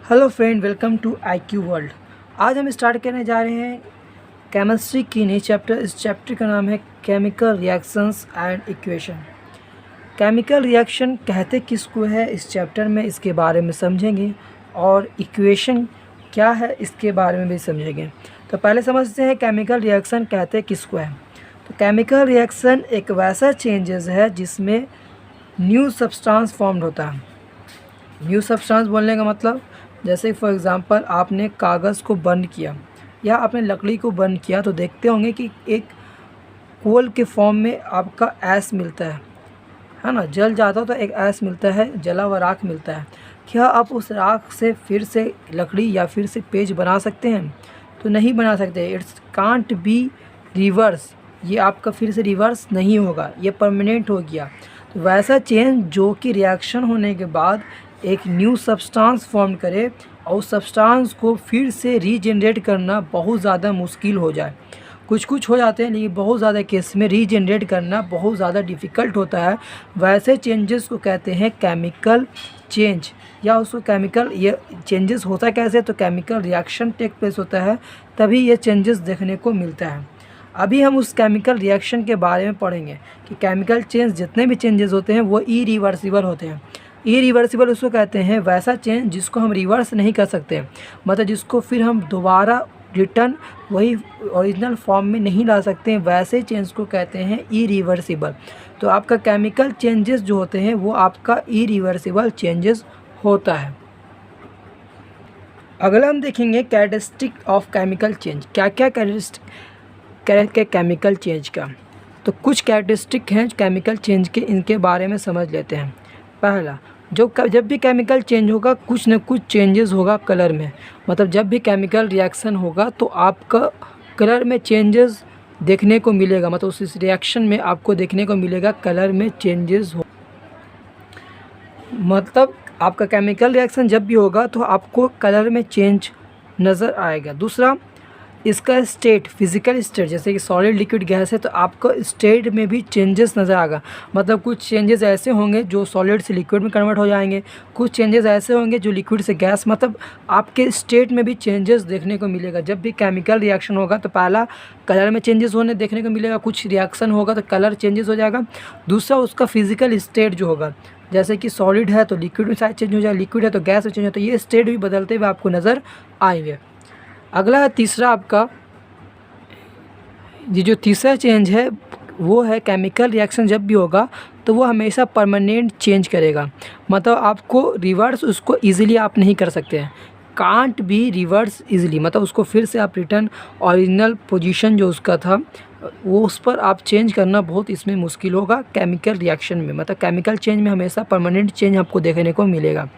Hello friend, welcome to IQ world. आज हम start करने जा रहे हैं केमिस्ट्री की नई चैप्टर। इस चैप्टर का नाम है chemical reactions and equation. Chemical reaction कहते किसको है, इस चैप्टर में इसके बारे में समझेंगे और इक्वेशन क्या है इसके बारे में भी समझेंगे। तो पहले समझते हैं केमिकल रिएक्शन कहते किसको है। तो केमिकल रिएक्शन एक वैसा चेंजेस है जिसमें न्यू सब्सटेंस फॉर्म्ड होता है। न्यू सब्सटेंस बोलने का मतलब जैसे फॉर एग्ज़ाम्पल आपने कागज़ को बर्न किया या आपने लकड़ी को बर्न किया तो देखते होंगे कि एक कोल के फॉर्म में आपका ऐश मिलता है ना। जल जाता तो एक ऐश मिलता है, जला हुआ राख मिलता है। क्या आप उस राख से फिर से लकड़ी या फिर से पेज बना सकते हैं? तो नहीं बना सकते। It's can't be reverse. ये आपका फिर से रिवर्स नहीं होगा, ये परमानेंट हो गया। तो वैसा चेंज जो कि रिएक्शन होने के बाद एक न्यू सब्सटेंस फॉर्म करे और उस सब्सटेंस को फिर से रीजनरेट करना बहुत ज़्यादा मुश्किल हो जाए। कुछ हो जाते हैं, लेकिन बहुत ज़्यादा केस में रीजनरेट करना बहुत ज़्यादा डिफ़िकल्ट होता है। वैसे चेंजेस को कहते हैं केमिकल चेंज, या उसको केमिकल, ये चेंजेस होता कैसे, तो केमिकल रिएक्शन टेक प्लेस होता है तभी ये चेंजेस देखने को मिलता है। अभी हम उस केमिकल रिएक्शन के बारे में पढ़ेंगे कि केमिकल चेंज जितने भी चेंजेस होते हैं वो इरिवर्सिबल होते हैं। इरिवर्सिबल उसको कहते हैं वैसा चेंज जिसको हम रिवर्स नहीं कर सकते, मतलब जिसको फिर हम दोबारा रिटर्न वही ओरिजिनल फॉर्म में नहीं ला सकते हैं, वैसे चेंज को कहते हैं इरिवर्सिबल। तो आपका केमिकल चेंजेस जो होते हैं वो आपका इरिवर्सिबल चेंजेस होता है। अगला हम देखेंगे कैरेक्टरिस्टिक ऑफ केमिकल चेंज। क्या क्या कैरेक्टरिस्टिक केमिकल चेंज का, तो कुछ कैरेक्टरिस्टिक हैं केमिकल चेंज के, इनके बारे में समझ लेते हैं। पहला, जब भी केमिकल चेंज होगा कुछ न कुछ चेंजेस होगा कलर में, मतलब जब भी केमिकल रिएक्शन होगा तो आपका कलर में चेंजेस देखने को मिलेगा, मतलब उस रिएक्शन में आपको देखने को मिलेगा कलर में चेंजेस हो। मतलब आपका केमिकल रिएक्शन जब भी होगा तो आपको कलर में चेंज नज़र आएगा। दूसरा, इसका स्टेट, फिज़िकल स्टेट, जैसे कि सॉलिड लिक्विड गैस है तो आपको स्टेट में भी चेंजेस नज़र आएगा। मतलब कुछ चेंजेस ऐसे होंगे जो सॉलिड से लिक्विड में कन्वर्ट हो जाएंगे, कुछ चेंजेस ऐसे होंगे जो लिक्विड से गैस, मतलब आपके स्टेट में भी चेंजेस देखने को मिलेगा। जब भी केमिकल रिएक्शन होगा तो पहला कलर में चेंजेस होने देखने को मिलेगा, कुछ रिएक्शन होगा तो कलर चेंजेस हो जाएगा। दूसरा, उसका फिज़िकल स्टेट जो होगा, जैसे कि सॉलिड है तो लिक्विड में शायद चेंज हो जाएगा, लिक्विड है तो गैस में चेंज हो, तो ये स्टेट भी बदलते हुए आपको नज़र आएंगे। अगला है तीसरा आपका, ये जो तीसरा चेंज है वो है केमिकल रिएक्शन जब भी होगा तो वो हमेशा परमानेंट चेंज करेगा, मतलब आपको रिवर्स उसको इजीली आप नहीं कर सकते हैं। कांट बी रिवर्स इजीली, मतलब उसको फिर से आप रिटर्न ओरिजिनल पोजीशन जो उसका था वो उस पर आप चेंज करना बहुत इसमें मुश्किल होगा केमिकल रिएक्शन में। मतलब केमिकल चेंज में हमेशा परमानेंट चेंज आपको देखने को मिलेगा।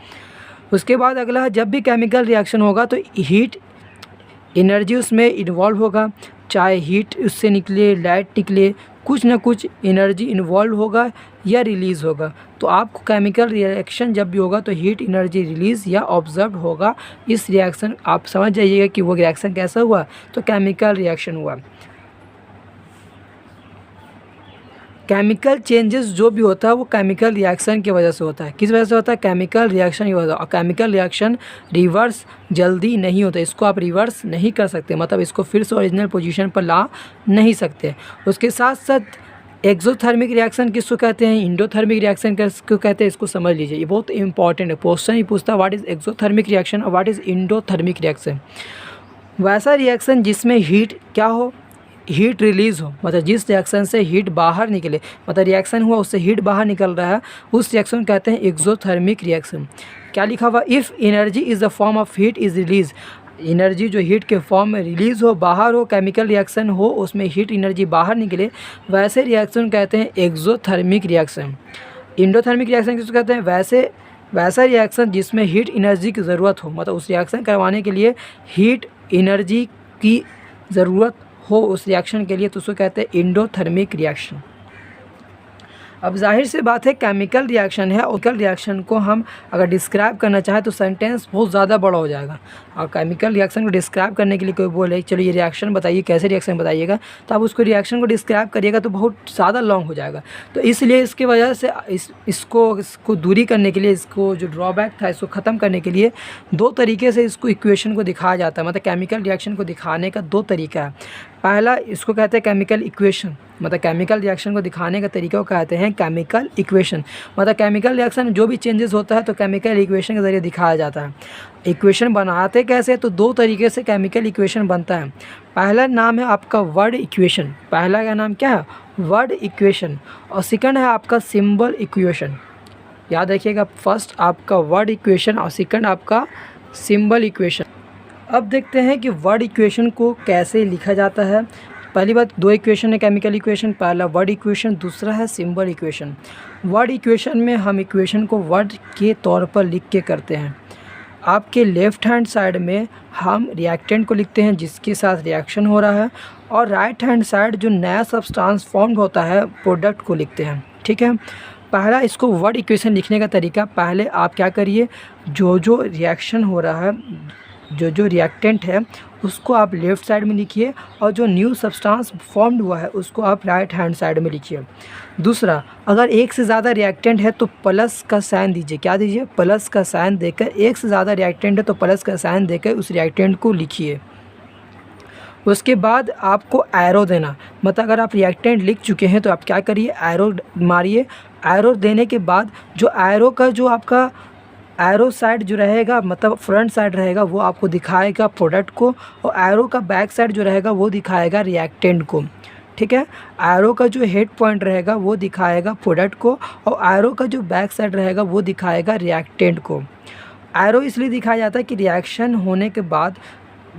उसके बाद अगला है, जब भी केमिकल रिएक्शन होगा तो हीट एनर्जी उसमें इन्वॉल्व होगा, चाहे हीट उससे निकले, लाइट निकले, कुछ ना कुछ एनर्जी इन्वॉल्व होगा या रिलीज़ होगा। तो आपको केमिकल रिएक्शन जब भी होगा तो हीट एनर्जी रिलीज़ या ऑब्जर्व होगा। इस रिएक्शन आप समझ जाइएगा कि वो रिएक्शन कैसा हुआ, तो केमिकल रिएक्शन हुआ। केमिकल चेंजेस जो भी होता है वो केमिकल रिएक्शन की वजह से होता है। किस वजह से होता है? केमिकल रिएक्शन की वजह से। और केमिकल रिएक्शन रिवर्स जल्दी नहीं होता, इसको आप रिवर्स नहीं कर सकते, मतलब इसको फिर से ओरिजिनल पोजीशन पर ला नहीं सकते। उसके साथ साथ एक्सोथर्मिक रिएक्शन किसको कहते हैं, इंडोथर्मिक रिएक्शन किसको कहते हैं, इसको समझ लीजिए, ये बहुत इंपॉर्टेंट है। क्वेश्चन ही पूछता है व्हाट इज़ एक्सोथर्मिक रिएक्शन और व्हाट इज़ इंडोथर्मिक रिएक्शन। वैसा रिएक्शन जिसमें हीट क्या हो, हीट रिलीज़ हो, मतलब जिस रिएक्शन से हीट बाहर निकले, मतलब रिएक्शन हुआ उससे हीट बाहर निकल रहा है, उस रिएक्शन को कहते हैं एक्सोथर्मिक रिएक्शन। क्या लिखा हुआ, if energy is the form of heat is release, energy जो हीट के फॉर्म में रिलीज़ हो, बाहर हो, केमिकल रिएक्शन हो, उसमें हीट एनर्जी बाहर निकले, वैसे रिएक्शन कहते हैं एक्सोथर्मिक रिएक्शन। इंडोथर्मिक रिएक्शन किसको कहते हैं, वैसा रिएक्शन जिसमें हीट एनर्जी की ज़रूरत हो, मतलब उस रिएक्शन करवाने के लिए हीट एनर्जी की ज़रूरत हो उस रिएक्शन के लिए, तो उसको कहते हैं इंडोथर्मिक रिएक्शन। अब जाहिर सी बात है केमिकल रिएक्शन है, और केमिकल रिएक्शन को हम अगर डिस्क्राइब करना चाहें तो सेंटेंस बहुत ज़्यादा बड़ा हो जाएगा। और केमिकल रिएक्शन को डिस्क्राइब करने के लिए कोई बोले चलो ये रिएक्शन बताइए, कैसे रिएक्शन बताइएगा, तो आप उसको रिएक्शन को डिस्क्राइब करिएगा तो बहुत ज़्यादा लॉन्ग हो जाएगा। तो इसलिए इसकी वजह से इसको दूरी करने के लिए, इसको जो ड्रॉबैक था इसको ख़त्म करने के लिए दो तरीके से इसको इक्वेशन को दिखाया जाता है। मतलब केमिकल रिएक्शन को दिखाने का दो तरीका है। पहला इसको कहते हैं केमिकल इक्वेशन, मतलब केमिकल रिएक्शन को दिखाने का तरीका को कहते हैं केमिकल इक्वेशन। मतलब केमिकल रिएक्शन में जो भी चेंजेस होता है तो केमिकल इक्वेशन के ज़रिए दिखाया जाता है। इक्वेशन बनाते कैसे, तो दो तरीके से केमिकल इक्वेशन बनता है। पहला नाम है आपका वर्ड इक्वेशन, पहला का नाम क्या है, वर्ड इक्वेशन, और सेकंड है आपका सिंबल इक्वेशन। याद रखिएगा, फर्स्ट आपका वर्ड इक्वेशन और सेकंड आपका सिंबल इक्वेशन। अब देखते हैं कि वर्ड इक्वेशन को कैसे लिखा जाता है। पहली बात, दो इक्वेशन है केमिकल इक्वेशन, पहला वर्ड इक्वेशन, दूसरा है सिंबल इक्वेशन। वर्ड इक्वेशन में हम इक्वेशन को वर्ड के तौर पर लिख के करते हैं। आपके लेफ़्ट हैंड साइड में हम रिएक्टेंट को लिखते हैं जिसके साथ रिएक्शन हो रहा है, और राइट हैंड साइड जो नया सब्सटेंस फॉर्म होता है प्रोडक्ट को लिखते हैं। ठीक है, पहला इसको वर्ड इक्वेशन लिखने का तरीका, पहले आप क्या करिए, जो रिएक्शन हो रहा है, जो रिएक्टेंट है उसको आप लेफ़्ट साइड में लिखिए, और जो न्यू सब्सटेंस फॉर्म्ड हुआ है उसको आप राइट हैंड साइड में लिखिए। दूसरा, अगर एक से ज़्यादा रिएक्टेंट है तो प्लस का साइन दीजिए। क्या दीजिए, प्लस का साइन देकर, एक से ज़्यादा रिएक्टेंट है तो प्लस का साइन देकर उस रिएक्टेंट को लिखिए। उसके बाद आपको एरो देना, मतलब अगर आप रिएक्टेंट लिख चुके हैं तो आप क्या करिए, एरो मारिए। एरो देने के बाद जो एरो का जो आपका एरो साइड जो रहेगा, मतलब फ्रंट साइड रहेगा, वो आपको दिखाएगा प्रोडक्ट को, और एरो का बैक साइड जो रहेगा वो दिखाएगा रिएक्टेंट को। ठीक है, एरो का जो हेड पॉइंट रहेगा वो दिखाएगा प्रोडक्ट को, और एरो का जो बैक साइड रहेगा वो दिखाएगा रिएक्टेंट को। एरो इसलिए दिखाया जाता है कि रिएक्शन होने के बाद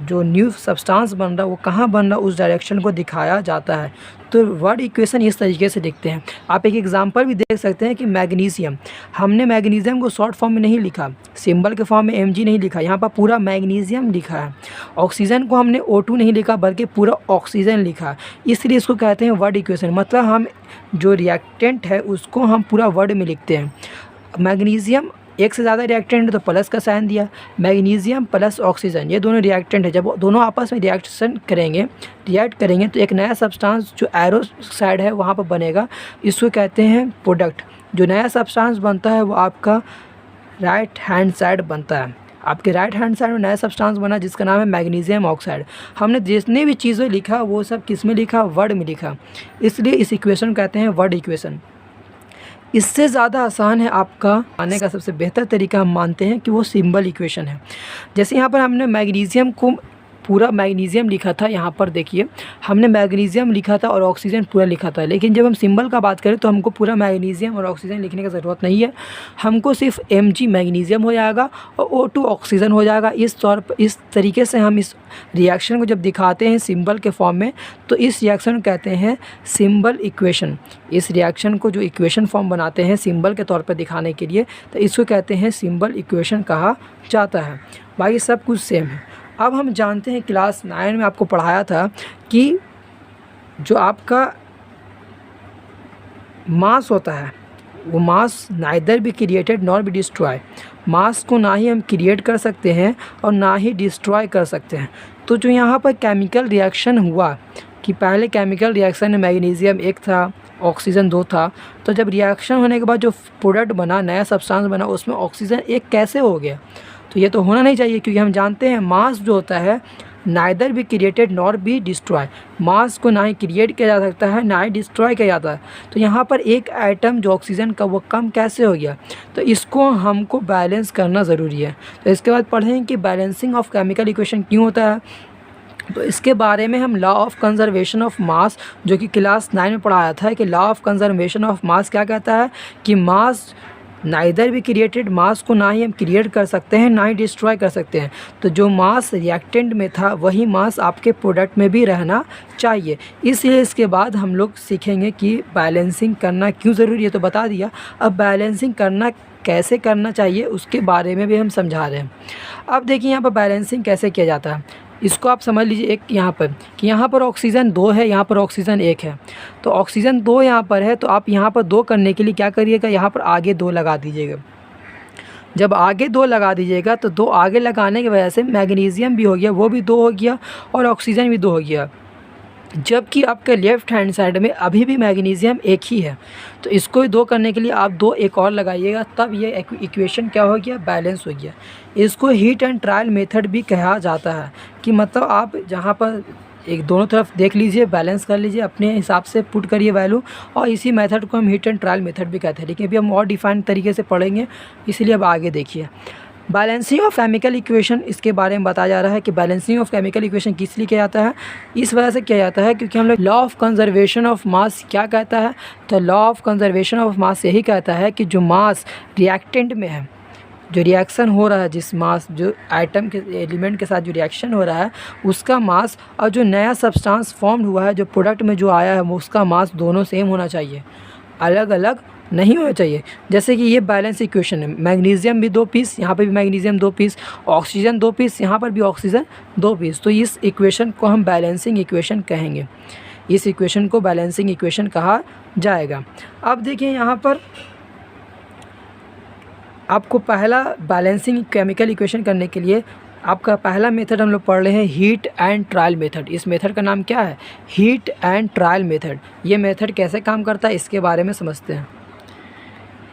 जो न्यू सब्सटेंस बन रहा है वो कहाँ बन रहा है, उस डायरेक्शन को दिखाया जाता है। तो वर्ड इक्वेशन इस तरीके से लिखते हैं। आप एक एग्जांपल भी देख सकते हैं कि मैग्नीशियम, हमने मैग्नीशियम को शॉर्ट फॉर्म में नहीं लिखा, सिंबल के फॉर्म में Mg नहीं लिखा, यहाँ पर पूरा मैग्नीशियम लिखा है। ऑक्सीजन को हमने O2 नहीं लिखा बल्कि पूरा ऑक्सीजन लिखा, इसलिए इसको कहते हैं वर्ड इक्वेशन। मतलब हम जो रिएक्टेंट है उसको हम पूरा वर्ड में लिखते हैं। मैग्नीशियम एक से ज़्यादा रिएक्टेंट है तो प्लस का साइन दिया, मैग्नीशियम प्लस ऑक्सीजन, ये दोनों रिएक्टेंट है। जब दोनों आपस में रिएक्ट करेंगे तो एक नया सब्सटेंस जो एरो साइड है वहाँ पर बनेगा, इसको कहते हैं प्रोडक्ट। जो नया सब्सटेंस बनता है वो आपका राइट हैंड साइड बनता है। आपके राइट हैंड साइड में नया सब्सटेंस बना जिसका नाम है मैग्नीशियम ऑक्साइड। हमने जितनी भी चीज़ें लिखा वो सब किस में लिखा, वर्ड में लिखा, इसलिए इस इक्वेशन को कहते हैं वर्ड इक्वेशन। इससे ज़्यादा आसान है आपका आने का सबसे बेहतर तरीका हम मानते हैं कि वो सिंबल इक्वेशन है। जैसे यहाँ पर हमने मैग्नीशियम को पूरा मैग्नीशियम लिखा था, यहाँ पर देखिए हमने मैग्नीशियम लिखा था और ऑक्सीजन पूरा लिखा था, लेकिन जब हम सिंबल का बात करें तो हमको पूरा मैग्नीशियम और ऑक्सीजन लिखने की ज़रूरत नहीं है। हमको सिर्फ Mg मैग्नीशियम हो जाएगा और O2 ऑक्सीजन हो जाएगा। इस तरीके से हम इस रिएक्शन को जब दिखाते हैं सिंबल के फॉर्म में तो इस रिएक्शन को कहते हैं सिंबल इक्वेशन। इस रिएक्शन को जो इक्वेशन फॉर्म बनाते हैं सिंबल के तौर पर दिखाने के लिए तो इसको कहते हैं सिंबल इक्वेशन कहा जाता है। बाकी सब कुछ सेम है। अब हम जानते हैं क्लास 9 में आपको पढ़ाया था कि जो आपका मास होता है वो mass neither be created nor be destroy. Mass को ना ही हम क्रिएट कर सकते हैं और ना ही डिस्ट्रॉय कर सकते हैं। तो जो यहाँ पर केमिकल रिएक्शन हुआ कि पहले केमिकल रिएक्शन में मैग्नीशियम 1 था, ऑक्सीजन 2 था, तो जब रिएक्शन होने के बाद जो प्रोडक्ट बना, नया सब्सटेंस बना, उसमें ऑक्सीजन 1 कैसे हो गया? तो ये तो होना नहीं चाहिए, क्योंकि हम जानते हैं मास जो होता है neither be created nor be destroy. Mass को ना ही क्रिएट किया जा सकता है ना ही डिस्ट्रॉय किया जाता है। तो यहाँ पर एक आइटम जो ऑक्सीजन का वो कम कैसे हो गया? तो इसको हमको बैलेंस करना ज़रूरी है। तो इसके बाद पढ़ेंगे कि बैलेंसिंग ऑफ केमिकल इक्वेशन क्यों होता है। तो इसके बारे में हम law of conservation of mass जो कि क्लास 9 में पढ़ाया था कि law of conservation of mass क्या कहता है कि मास नाइदर भी क्रिएटेड, मास को ना ही हम क्रिएट कर सकते हैं ना ही डिस्ट्रॉय कर सकते हैं। तो जो मास रिएक्टेंट में था वही मास आपके प्रोडक्ट में भी रहना चाहिए। इसलिए इसके बाद हम लोग सीखेंगे कि बैलेंसिंग करना क्यों ज़रूरी है, तो बता दिया। अब बैलेंसिंग करना कैसे करना चाहिए उसके बारे में भी हम समझा रहे हैं। अब देखिए यहाँ पर बैलेंसिंग कैसे किया जाता है। इसको आप समझ लीजिए एक यहाँ पर कि यहाँ पर ऑक्सीजन 2 है, यहाँ पर ऑक्सीजन 1 है। तो ऑक्सीजन 2 यहाँ पर है, तो आप यहाँ पर 2 करने के लिए क्या करिएगा, यहाँ पर आगे 2 लगा दीजिएगा। जब आगे 2 लगा दीजिएगा तो 2 आगे लगाने की वजह से मैग्नीशियम भी हो गया, वो भी 2 हो गया, और ऑक्सीजन भी 2 हो गया। जबकि आपके लेफ़्ट हैंड साइड में अभी भी मैग्नीशियम 1 ही है, तो इसको भी 2 करने के लिए आप 2 एक और लगाइएगा, तब ये इक्वेशन क्या हो गया, बैलेंस हो गया। इसको हीट एंड ट्रायल मेथड भी कहा जाता है, कि मतलब आप जहाँ पर एक दोनों तरफ देख लीजिए, बैलेंस कर लीजिए, अपने हिसाब से पुट करिए वैल्यू, और इसी मेथड को हम हीट एंड ट्रायल मेथड भी कहते हैं। लेकिन अभी हम और डिफाइन तरीके से पढ़ेंगे, इसलिए अब आगे देखिए। बैलेंसिंग ऑफ केमिकल इक्वेशन, इसके बारे में बताया जा रहा है कि बैलेंसिंग ऑफ केमिकल इक्वेशन किस लिए किया जाता है। इस वजह से किया जाता है क्योंकि हम लोग law of conservation of mass क्या कहता है, तो law of conservation of mass यही कहता है कि जो मास रिएक्टेंट में है, जो रिएक्शन हो रहा है, जिस मास जो आइटम के एलिमेंट के साथ जो रिएक्शन हो रहा है उसका मास, और जो नया सब्सटेंस फॉर्म हुआ है, जो प्रोडक्ट में जो आया है, वो उसका मास दोनों सेम होना चाहिए, अलग अलग नहीं होना चाहिए। जैसे कि ये बैलेंस इक्वेशन है, मैग्नीशियम भी 2 पीस, यहाँ पे भी मैग्नीशियम 2 पीस, ऑक्सीजन 2 पीस, यहाँ पर भी ऑक्सीजन 2 पीस, तो इस इक्वेशन को हम बैलेंसिंग इक्वेशन कहेंगे। इस इक्वेशन को बैलेंसिंग इक्वेशन कहा जाएगा। अब देखिए यहाँ पर आपको पहला बैलेंसिंग केमिकल इक्वेशन करने के लिए आपका पहला मेथड हम लोग पढ़ रहे हैं हीट एंड ट्रायल मेथड। इस मेथड का नाम क्या है, हीट एंड ट्रायल मेथड। ये मेथड कैसे काम करता है इसके बारे में समझते हैं।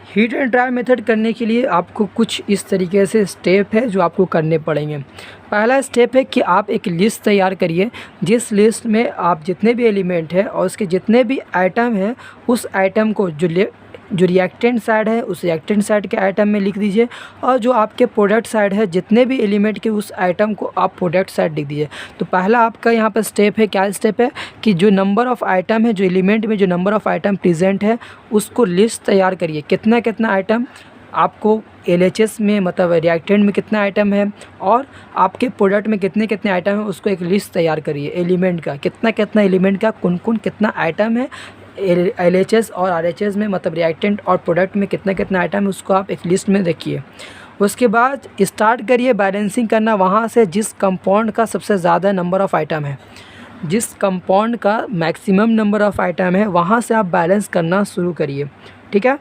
हीट एंड ट्रायल मेथड करने के लिए आपको कुछ इस तरीके से स्टेप है जो आपको करने पड़ेंगे। पहला स्टेप है कि आप एक लिस्ट तैयार करिए, जिस लिस्ट में आप जितने भी एलिमेंट है और उसके जितने भी आइटम हैं, उस आइटम को जो रिएक्टेंट साइड है उस रिएक्टेंट साइड के आइटम में लिख दीजिए, और जो आपके प्रोडक्ट साइड है जितने भी एलिमेंट के उस आइटम को आप प्रोडक्ट साइड लिख दीजिए। तो पहला आपका यहाँ पर स्टेप है, क्या स्टेप है कि जो नंबर ऑफ़ आइटम है, जो एलिमेंट में जो नंबर ऑफ़ आइटम प्रेजेंट है उसको लिस्ट तैयार करिए। कितना कितना आइटम आपको LHS में, मतलब रिएक्टेंट में कितना आइटम है, और आपके प्रोडक्ट में कितने कितने आइटम है, उसको एक लिस्ट तैयार करिए एलिमेंट का, कितना कितना एलिमेंट का कौन कौन कितना आइटम है LHS और RHS में, मतलब रिएक्टेंट और प्रोडक्ट में कितना कितना आइटम है, उसको आप एक लिस्ट में रखिए। उसके बाद स्टार्ट करिए बैलेंसिंग करना वहाँ से जिस कंपाउंड का सबसे ज़्यादा नंबर ऑफ़ आइटम है, जिस कंपाउंड का मैक्सिमम नंबर ऑफ़ आइटम है, वहाँ से आप बैलेंस करना शुरू करिए। ठीक है।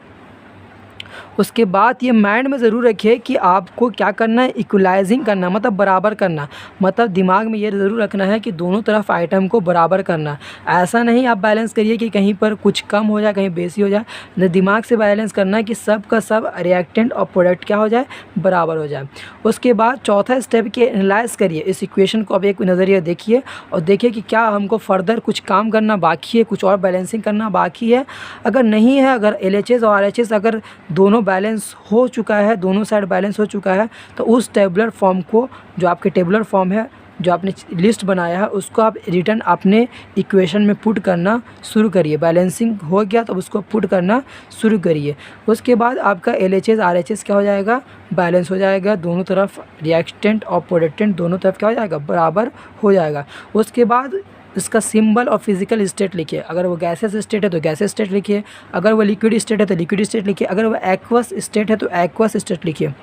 उसके बाद ये माइंड में ज़रूर रखिए कि आपको क्या करना है, इक्वलाइजिंग करना, मतलब बराबर करना, मतलब दिमाग में ये ज़रूर रखना है कि दोनों तरफ आइटम को बराबर करना। ऐसा नहीं आप बैलेंस करिए कि कहीं पर कुछ कम हो जाए, कहीं बेसी हो जाए, न, दिमाग से बैलेंस करना है कि सब का सब रिएक्टेंट और प्रोडक्ट क्या हो जाए, बराबर हो जाए। उसके बाद चौथा स्टेप के एनालाइज करिए इस इक्वेशन को, अब एक नज़रिया देखिए और देखिए कि क्या हमको फर्दर कुछ काम करना बाकी है, कुछ और बैलेंसिंग करना बाकी है। अगर नहीं है, अगर LHS और RHS अगर दोनों बैलेंस हो चुका है, दोनों साइड बैलेंस हो चुका है, तो उस टेबुलर फॉर्म को, जो आपके टेबुलर फॉर्म है, जो आपने लिस्ट बनाया है, उसको आप रिटर्न अपने इक्वेशन में पुट करना शुरू करिए। बैलेंसिंग हो गया तो उसको पुट करना शुरू करिए। उसके बाद आपका LHS RHS क्या हो जाएगा, बैलेंस हो जाएगा, दोनों तरफ रिएक्टेंट और प्रोडक्टेंट दोनों तरफ क्या हो जाएगा, बराबर हो जाएगा। उसके बाद इसका सिंबल और फिजिकल स्टेट लिखिए। अगर वो गैसेस स्टेट है तो गैसेस स्टेट लिखिए, अगर वो लिक्विड स्टेट है तो लिक्विड स्टेट लिखिए, अगर वो एक्वस स्टेट है तो एक्वस स्टेट लिखिए।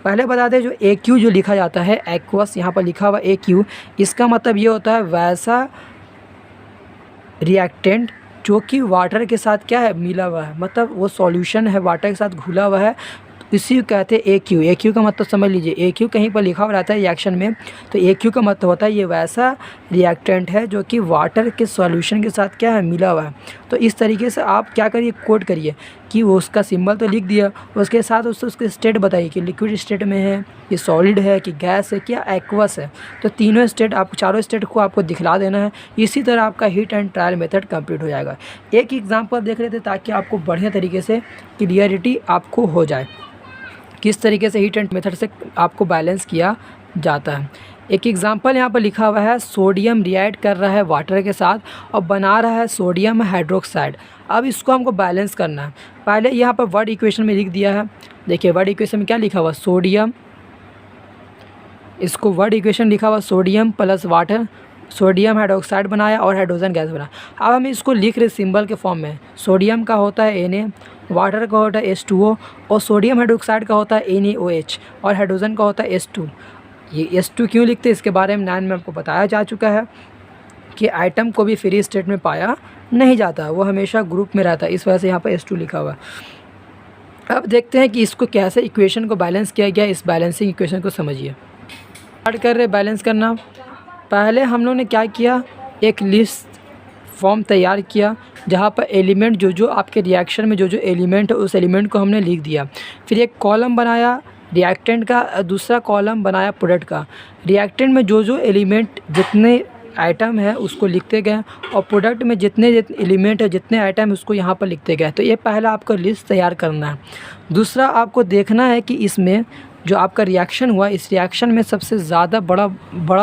पहले बता दें, जो AQ जो लिखा जाता है, एक्वस यहाँ पर लिखा हुआ AQ, इसका मतलब ये होता है वैसा रिएक्टेंट जो कि वाटर के साथ क्या है, मिला हुआ है, मतलब वो सॉल्यूशन है, वाटर के साथ घुला हुआ है, इसी को कहते हैं AQ। AQ का मतलब समझ लीजिए, AQ कहीं पर लिखा हुआ रहता है रिएक्शन में, तो AQ का मतलब होता है ये वैसा रिएक्टेंट है जो कि वाटर के सॉल्यूशन के साथ क्या है, मिला हुआ है। तो इस तरीके से आप क्या करिए, कोड करिए कि वो उसका सिंबल तो लिख दिया, उसके साथ उसके स्टेट बताइए कि लिक्विड स्टेट में है, ये सॉलिड है, कि गैस है, क्या एक्वस है। तो तीनों स्टेट, आप चारों स्टेट को आपको दिखला देना है। इसी तरह आपका heat and trial method complete हो जाएगा। एक एग्जाम्पल देख लेते ताकि आपको बढ़िया तरीके से क्लियरिटी आपको हो जाए किस तरीके से हीट एंड मेथड से आपको बैलेंस किया जाता है। एक एग्जांपल यहाँ पर लिखा हुआ है, सोडियम रिएक्ट कर रहा है वाटर के साथ और बना रहा है सोडियम हाइड्रोक्साइड। अब इसको हमको बैलेंस करना है। पहले यहाँ पर वर्ड इक्वेशन में लिख दिया है, देखिए वर्ड इक्वेशन में क्या लिखा हुआ, सोडियम, इसको वर्ड इक्वेशन लिखा हुआ sodium plus water, sodium hydroxide बनाया और हाइड्रोजन गैस बना। अब हम इसको लिख रहे सिंबल के फॉर्म में। सोडियम का होता है Na, वाटर का होता है H2O, और सोडियम हाइड्रोक्साइड का होता है NaOH, और हाइड्रोजन का होता है H2। ये S2 क्यों लिखते हैं इसके बारे में 9 में आपको बताया जा चुका है कि आइटम को भी फ्री स्टेट में पाया नहीं जाता, वो हमेशा ग्रुप में रहता है, इस वजह से यहाँ पर S2 लिखा हुआ है। अब देखते हैं कि इसको कैसे इक्वेशन को बैलेंस किया गया। इस बैलेंसिंग इक्वेशन को समझिए। स्टार्ट कर रहे बैलेंस करना। पहले हम लोगों ने क्या किया, एक लिस्ट फॉर्म तैयार किया जहाँ पर एलिमेंट जो आपके रिएक्शन में जो एलिमेंट है उस एलिमेंट को हमने लिख दिया। फिर एक कॉलम बनाया रिएक्टेंट का, दूसरा कॉलम बनाया प्रोडक्ट का। रिएक्टेंट में जो एलिमेंट जितने आइटम है उसको लिखते गए और प्रोडक्ट में जितने एलिमेंट है जितने आइटम है उसको यहाँ पर लिखते गए। तो ये पहला आपको लिस्ट तैयार करना है। दूसरा आपको देखना है कि इसमें जो आपका रिएक्शन हुआ इस रिएक्शन में सबसे ज़्यादा बड़ा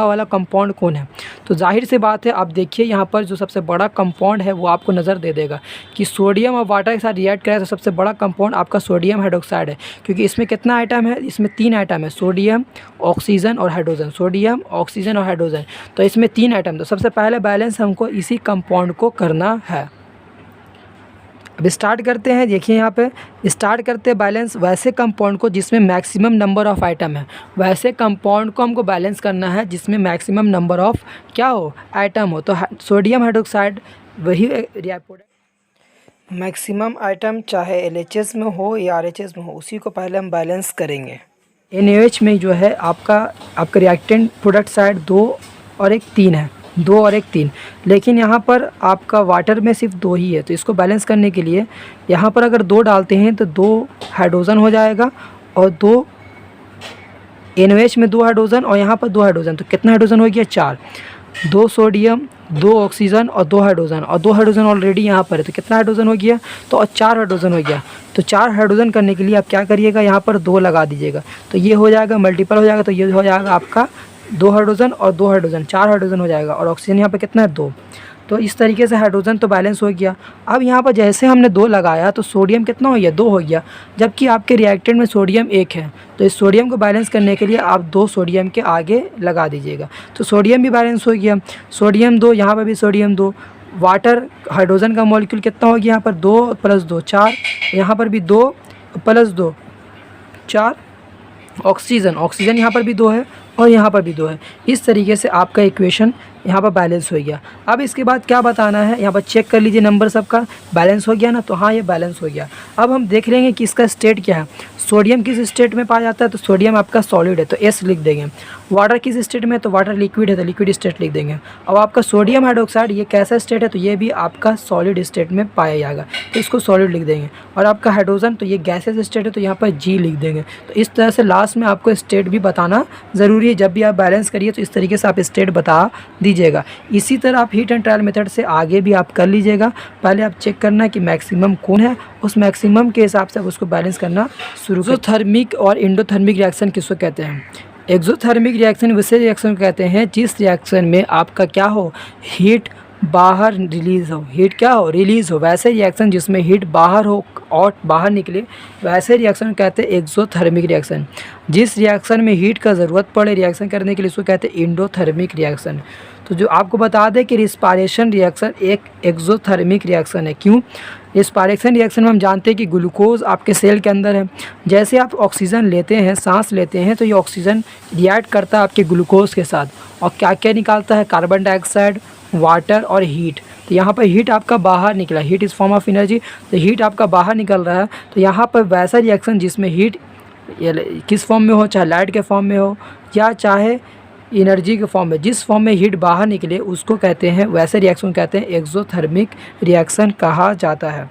वाला कंपाउंड कौन है। तो जाहिर सी बात है, आप देखिए यहाँ पर जो सबसे बड़ा कंपाउंड है वो आपको नज़र दे देगा कि सोडियम और वाटर के साथ रिएक्ट करें तो सबसे बड़ा कंपाउंड आपका सोडियम हाइड्रोक्साइड है, क्योंकि इसमें कितना आइटम है, इसमें 3 आइटम है, सोडियम, ऑक्सीजन और हाइड्रोजन। सोडियम, ऑक्सीजन और हाइड्रोजन, तो इसमें 3 आइटम। तो सबसे पहले बैलेंस हमको इसी कंपाउंड को करना है। अब स्टार्ट करते हैं। देखिए यहाँ पे स्टार्ट करते हैं बैलेंस वैसे कंपाउंड को जिसमें मैक्सिमम नंबर ऑफ़ आइटम है। वैसे कंपाउंड को हमको बैलेंस करना है जिसमें मैक्सिमम नंबर ऑफ़ क्या हो, आइटम हो। तो सोडियम हाइड्रोक्साइड वही प्रोडक्ट मैक्सिमम आइटम चाहे LHS में हो या RHS में हो, उसी को पहले हम बैलेंस करेंगे। NaOH में जो है आपका रिएक्टेंट प्रोडक्ट साइड 2 और 1 3 है, 2 और 1 3, लेकिन यहाँ पर आपका वाटर में सिर्फ 2 ही है। तो इसको बैलेंस करने के लिए यहाँ पर अगर 2 डालते हैं तो 2 हाइड्रोजन हो जाएगा और 2 NaOH में 2 हाइड्रोजन और यहाँ पर 2 हाइड्रोजन। तो कितना हाइड्रोजन हो गया, 4। 2 सोडियम, 2 ऑक्सीजन और 2 हाइड्रोजन, और 2 हाइड्रोजन ऑलरेडी यहाँ पर है तो कितना हाइड्रोजन हो गया, तो और 4 हाइड्रोजन हो गया। तो 4 हाइड्रोजन करने के लिए आप क्या करिएगा, यहाँ पर 2 लगा दीजिएगा। तो ये हो जाएगा मल्टीपल हो जाएगा, तो ये हो जाएगा आपका 2 हाइड्रोजन और 2 हाइड्रोजन, 4 हाइड्रोजन हो जाएगा। और ऑक्सीजन यहाँ पे कितना है, 2। तो इस तरीके से हाइड्रोजन तो बैलेंस हो गया। अब यहाँ पर जैसे हमने 2 लगाया तो सोडियम कितना हो गया, 2 हो गया, जबकि आपके रिएक्टेंट में सोडियम 1 है। तो इस सोडियम को बैलेंस करने के लिए आप 2 सोडियम के आगे लगा दीजिएगा। तो सोडियम भी बैलेंस हो गया, सोडियम 2, यहाँ पर भी सोडियम 2। वाटर हाइड्रोजन का मॉलिक्यूल कितना हो गया, यहाँ पर 2 + 2 4, यहाँ पर भी 2 + 2 4। ऑक्सीजन यहाँ पर भी 2 है और यहाँ पर भी 2 है। इस तरीके से आपका इक्वेशन यहाँ पर बैलेंस हो गया। अब इसके बाद क्या बताना है, यहाँ पर चेक कर लीजिए नंबर सबका बैलेंस हो गया ना, तो हाँ ये बैलेंस हो गया। अब हम देख लेंगे कि इसका स्टेट क्या है। सोडियम किस स्टेट में पाया जाता है, तो सोडियम आपका सॉलिड है तो S लिख देंगे। वाटर किस स्टेट में, तो वाटर लिक्विड है तो लिक्विड स्टेट लिख देंगे। अब आपका सोडियम हाइड्रोक्साइड ये कैसा स्टेट है, तो ये भी आपका सॉलिड स्टेट में पाया जाएगा तो इसको सॉलिड लिख देंगे। और आपका हाइड्रोजन तो ये गैसेस स्टेट है तो यहाँ पर G लिख देंगे। तो इस तरह से लास्ट में आपको स्टेट भी बताना ज़रूरी है। जब भी आप बैलेंस करिए तो इस तरीके से आप स्टेट बता दीजिएगा। इसी तरह आप हीट एंड ट्रायल मेथड से आगे भी आप कर लीजिएगा। पहले आप चेक करना कि मैक्सिमम कौन है, उस मैक्सिमम के हिसाब से आप उसको बैलेंस करना शुरू करें। एक्सोथर्मिक और इंडोथर्मिक रिएक्शन किसको कहते हैं, एक्सोथर्मिक रिएक्शन वैसे रिएक्शन कहते हैं जिस रिएक्शन में आपका क्या हो, हीट बाहर रिलीज़ हो, हीट क्या हो, रिलीज़ हो। वैसे रिएक्शन जिसमें हीट बाहर हो और बाहर निकले वैसे रिएक्शन कहते हैं एक्सोथर्मिक रिएक्शन। जिस रिएक्शन में हीट का ज़रूरत पड़े रिएक्शन करने के लिए उसको कहते हैं इंडोथर्मिक रिएक्शन। तो जो आपको बता दें कि रिस्पायरेशन रिएक्शन एक एक्सोथर्मिक रिएक्शन है। क्यों, रिस्पायरेशन रिएक्शन में हम जानते हैं कि ग्लूकोज आपके सेल के अंदर है। जैसे आप ऑक्सीजन लेते हैं, सांस लेते हैं, तो ये ऑक्सीजन रिएक्ट करता है आपके ग्लूकोज के साथ और क्या क्या निकालता है, कार्बन डाइऑक्साइड, वाटर और हीट। तो यहाँ पर हीट आपका बाहर निकला, heat is form of energy, तो हीट आपका बाहर निकल रहा है। तो यहाँ पर वैसा रिएक्शन जिसमें हीट किस फॉर्म में हो, चाहे लाइट के फॉर्म में हो या चाहे एनर्जी के फॉर्म में, जिस फॉर्म में हीट बाहर निकले उसको कहते हैं, वैसे रिएक्शन कहते हैं एक्सोथर्मिक रिएक्शन कहा जाता है।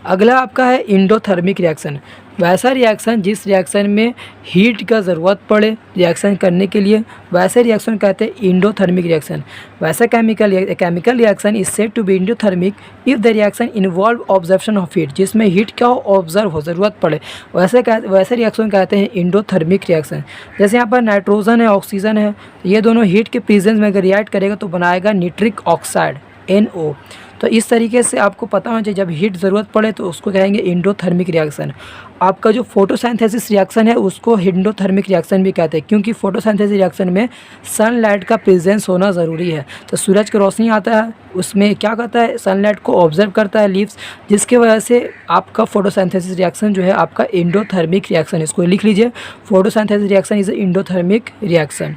अगला आपका है इंडोथर्मिक रिएक्शन। वैसा रिएक्शन जिस रिएक्शन में हीट का ज़रूरत पड़े रिएक्शन करने के लिए, वैसे रिएक्शन कहते हैं इंडोथर्मिक रिएक्शन। वैसा chemical reaction is said to be endothermic if the reaction involve observation of heat, जिसमें हीट क्या हो, ऑब्जर्व हो, ज़रूरत पड़े, वैसे रिएक्शन कहते हैं इंडोथर्मिक रिएक्शन। जैसे यहाँ पर नाइट्रोजन है, ऑक्सीजन है, ये दोनों हीट के प्रेजेंस में अगर रिएक्ट करेगा तो बनाएगा निट्रिक ऑक्साइड NO। तो तो इस तरीके से आपको पता होना चाहिए, जब हीट ज़रूरत पड़े तो उसको कहेंगे एंडोथर्मिक रिएक्शन। आपका जो फोटोसिंथेसिस रिएक्शन है उसको एंडोथर्मिक रिएक्शन भी कहते हैं, क्योंकि फोटोसिंथेसिस रिएक्शन में सनलाइट का प्रेजेंस होना ज़रूरी है। तो सूरज की रोशनी आता है, उसमें क्या करता है, सनलाइट को ऑब्जर्व करता है लीव्स, जिसकी वजह से आपका फोटोसिंथेसिस रिएक्शन जो है आपका एंडोथर्मिक रिएक्शन। इसको लिख लीजिए, photosynthesis reaction is endothermic reaction.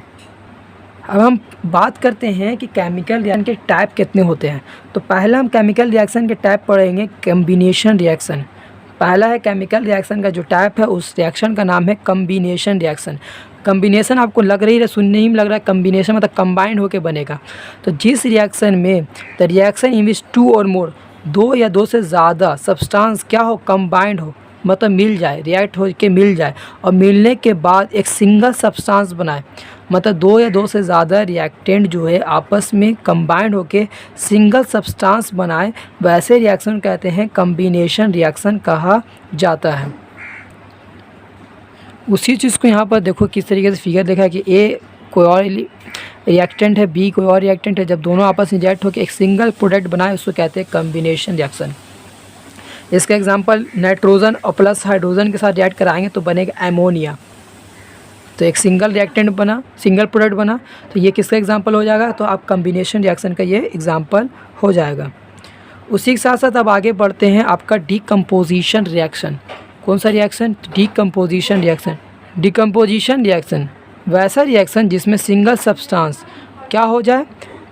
अब हम बात करते हैं कि केमिकल रिएक्शन के टाइप कितने होते हैं। तो पहला हम केमिकल रिएक्शन के टाइप पढ़ेंगे कम्बिनेशन रिएक्शन। पहला है केमिकल रिएक्शन का जो टाइप है, उस रिएक्शन का नाम है कम्बिनेशन रिएक्शन। कम्बिनेशन आपको लग रही है, सुनने ही में लग रहा है कम्बिनेशन मतलब कंबाइंड होकर बनेगा। तो जिस रिएक्शन में the reaction in which two or more, दो या दो से ज़्यादा सब्सटेंस क्या हो, कंबाइंड हो, मतलब मिल जाए, रिएक्ट हो के मिल जाए और मिलने के बाद एक सिंगल सब्सटेंस बनाए, मतलब दो या दो से ज़्यादा रिएक्टेंट जो है आपस में कंबाइंड होके सिंगल सब्सटेंस बनाए, वैसे रिएक्शन कहते हैं कम्बिनेशन रिएक्शन कहा जाता है। उसी चीज़ को यहाँ पर देखो किस तरीके से फिगर देखा है कि ए कोई और रिएक्टेंट है, बी कोई और रिएक्टेंट है, जब दोनों आपस में रिएक्ट होकर एक सिंगल प्रोडक्ट बनाए उसको कहते हैं कम्बिनेशन रिएक्शन। इसका एग्जांपल नाइट्रोजन और प्लस हाइड्रोजन के साथ रिएक्ट कराएंगे तो बनेगा एमोनिया। तो एक सिंगल रिएक्टेंट बना, सिंगल प्रोडक्ट बना, तो ये किसका एग्जांपल हो जाएगा, तो आप कम्बिनेशन रिएक्शन का ये एग्जांपल हो जाएगा। उसी के साथ साथ अब आगे बढ़ते हैं आपका डीकम्पोजिशन रिएक्शन। कौन सा reaction, decomposition reaction. Decomposition reaction वैसा रिएक्शन जिसमें सिंगल सब्सटेंस क्या हो जाए,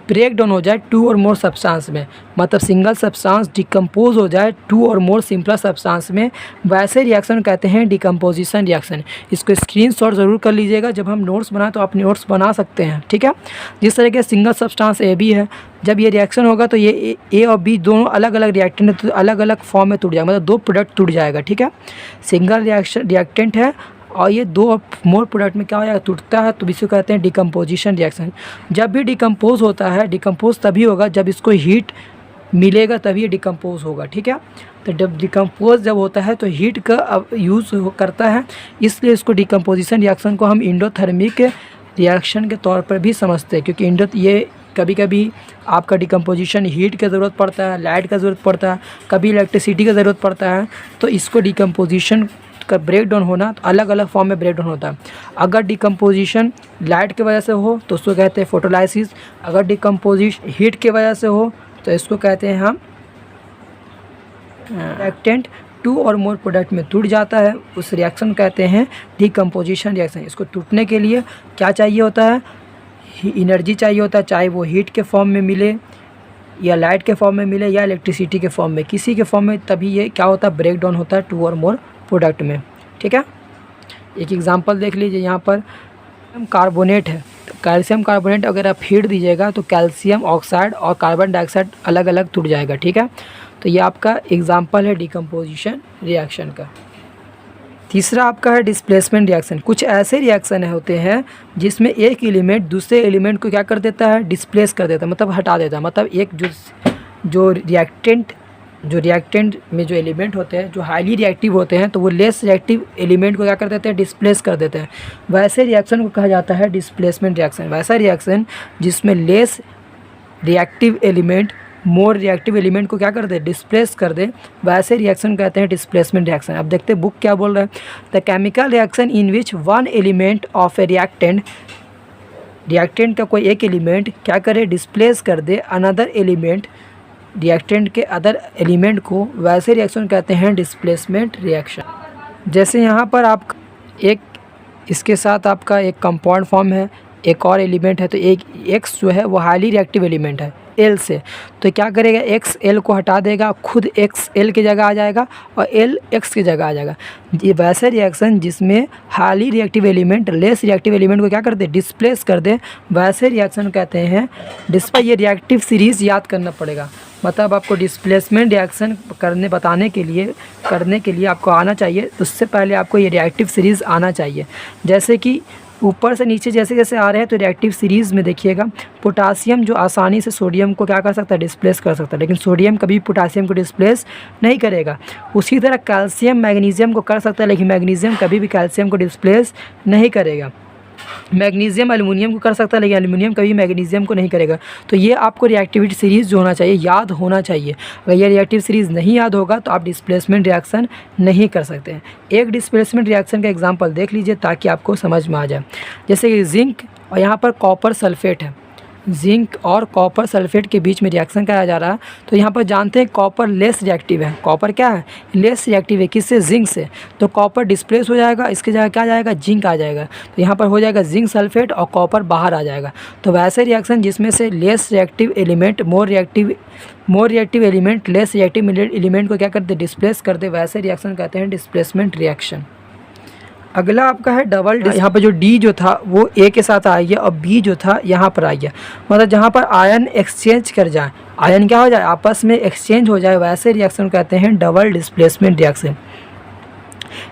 ब्रेक डाउन हो जाए टू और मोर सब्सटेंस में, मतलब सिंगल सब्सटेंस डिकम्पोज हो जाए to or more simple substance में, वैसे रिएक्शन कहते हैं डिकम्पोजिशन रिएक्शन। इसको स्क्रीनशॉट ज़रूर कर लीजिएगा, जब हम नोट्स बनाएं तो आप नोट्स बना सकते हैं, ठीक है। जिस तरह के सिंगल सब्सटेंस ए बी है, जब ये रिएक्शन होगा तो ये ए और बी दोनों अलग अलग रिएक्टेंट तो अलग अलग फॉर्म में टूट जाएगा, मतलब दो प्रोडक्ट टूट जाएगा, ठीक है। सिंगल रिएक्टेंट है और ये दो और मोर प्रोडक्ट में क्या हो जाएगा, टूटता है, तो इसे कहते हैं डिकम्पोजिशन रिएक्शन। जब भी डिकम्पोज होता है, डिकम्पोज तभी होगा जब इसको हीट मिलेगा तभी ये डिकम्पोज होगा, ठीक है। तो जब डिकम्पोज जब होता है तो हीट का अब यूज़ करता है, इसलिए इसको डिकम्पोजिशन रिएक्शन को हम एंडोथर्मिक रिएक्शन के तौर पर भी समझते हैं, क्योंकि ये कभी कभी आपका डिकम्पोजिशन हीट की ज़रूरत पड़ता है, लाइट का ज़रूरत पड़ता है, कभी इलेक्ट्रिसिटी का ज़रूरत पड़ता है, तो इसको डिकम्पोजिशन का ब्रेक डाउन होना तो अलग अलग फॉर्म में ब्रेक डाउन होता है। अगर डिकम्पोजिशन लाइट की वजह से हो तो उसको कहते हैं फोटोलाइसिस, अगर डिकम्पोजिशन हीट की वजह से हो तो इसको कहते हैं हम reactant to or more product में टूट जाता है, उस रिएक्शन कहते हैं डिकम्पोजिशन रिएक्शन। इसको टूटने के लिए क्या चाहिए होता है, एनर्जी चाहिए होता है, चाहे वो हीट के फॉर्म में मिले या लाइट के फॉर्म में मिले या इलेक्ट्रिसिटी के फॉर्म में, किसी के फॉर्म में, तभी ये क्या होता है, ब्रेक डाउन होता है टू और मोर प्रोडक्ट में, ठीक है। एक एग्जांपल देख लीजिए, यहाँ पर कार्बोनेट है, तो कैल्शियम कार्बोनेट अगर आप हीट दीजिएगा तो कैल्शियम ऑक्साइड और कार्बन डाइऑक्साइड अलग अलग टूट जाएगा, ठीक है। तो ये आपका एग्जांपल है डिकम्पोजिशन रिएक्शन का। तीसरा आपका है डिस्प्लेसमेंट रिएक्शन। कुछ ऐसे रिएक्शन होते हैं जिसमें एक एलिमेंट दूसरे एलिमेंट को क्या कर देता है, डिस्प्लेस कर देता है, मतलब हटा देता है। मतलब एक जो रिएक्टेंट में जो एलिमेंट होते हैं जो हाईली रिएक्टिव होते हैं तो वो लेस रिएक्टिव एलिमेंट को क्या कर देते हैं, डिस्प्लेस कर देते हैं। वैसे रिएक्शन को कहा जाता है डिस्प्लेसमेंट रिएक्शन। वैसा रिएक्शन जिसमें less reactive element more reactive element को क्या कर दे, डिस्प्लेस कर दे, वैसे रिएक्शन कहते हैं डिस्प्लेसमेंट रिएक्शन। अब देखते हैं बुक क्या बोल रहा है। The chemical reaction in which one element of A reactant का कोई एक एलिमेंट क्या करे, डिस्प्लेस कर दे अनदर एलिमेंट, रिएक्टेंट के अदर एलिमेंट को, वैसे रिएक्शन कहते हैं डिस्प्लेसमेंट रिएक्शन। जैसे यहाँ पर आप एक इसके साथ आपका एक कंपाउंड फॉर्म है, एक और एलिमेंट है, तो एक एक्स जो है वो हाईली रिएक्टिव एलिमेंट है एल से, तो क्या करेगा, एक्स एल को हटा देगा, खुद एक्स एल की जगह आ जाएगा और एल एक्स की जगह आ जाएगा। ये वैसे रिएक्शन जिसमें highly reactive element less reactive element को क्या कर दे, डिस्प्लेस कर दे, वैसे रिएक्शन कहते हैं ये रिएक्टिव सीरीज़ याद करना पड़ेगा। मतलब आपको डिस्प्लेसमेंट रिएक्शन करने के लिए आपको आना चाहिए, उससे पहले आपको ये रिएक्टिव सीरीज़ आना चाहिए। जैसे कि ऊपर से नीचे जैसे जैसे आ रहे हैं तो रिएक्टिव सीरीज़ में देखिएगा, पोटासियम जो आसानी से सोडियम को क्या कर सकता है, डिस्प्लेस कर सकता है, लेकिन सोडियम कभी पोटासियम को डिस्प्लेस नहीं करेगा। उसी तरह कैल्शियम मैग्नीशियम को कर सकता है, लेकिन मैग्नीशियम कभी भी कैल्शियम को डिस्प्लेस नहीं करेगा। मैग्नीशियम एल्युमिनियम को कर सकता है, लेकिन एल्युमिनियम कभी मैग्नीशियम को नहीं करेगा। तो ये आपको रिएक्टिविटी सीरीज़ जो होना चाहिए याद होना चाहिए। अगर ये रिएक्टिव सीरीज़ नहीं याद होगा तो आप डिस्प्लेसमेंट रिएक्शन नहीं कर सकते हैं। एक डिस्प्लेसमेंट रिएक्शन का एग्जांपल देख लीजिए ताकि आपको समझ में आ जाए। जैसे कि जिंक और यहाँ पर कॉपर सल्फेट है, जिंक और कॉपर सल्फेट के बीच में रिएक्शन कराया जा रहा है। तो यहाँ पर जानते हैं कॉपर लेस रिएक्टिव है। कॉपर क्या है? लेस रिएक्टिव है। किससे? जिंक से। तो कॉपर डिस्प्लेस हो जाएगा, इसके जगह क्या आ जाएगा? जिंक आ जाएगा। तो यहाँ पर हो जाएगा जिंक सल्फेट और कॉपर बाहर आ जाएगा। तो वैसे रिएक्शन जिसमें से less reactive element more reactive element less reactive element को क्या करते? डिस्प्लेस करते, वैसे रिएक्शन कहते हैं डिस्प्लेसमेंट रिएक्शन। अगला आपका है डबल। यहाँ पर जो डी जो था वो ए के साथ आ गया और बी जो था यहाँ पर आ गया। मतलब जहाँ पर आयन एक्सचेंज कर जाए, आयन क्या हो जाए? आपस में एक्सचेंज हो जाए, वैसे रिएक्शन कहते हैं double displacement reaction.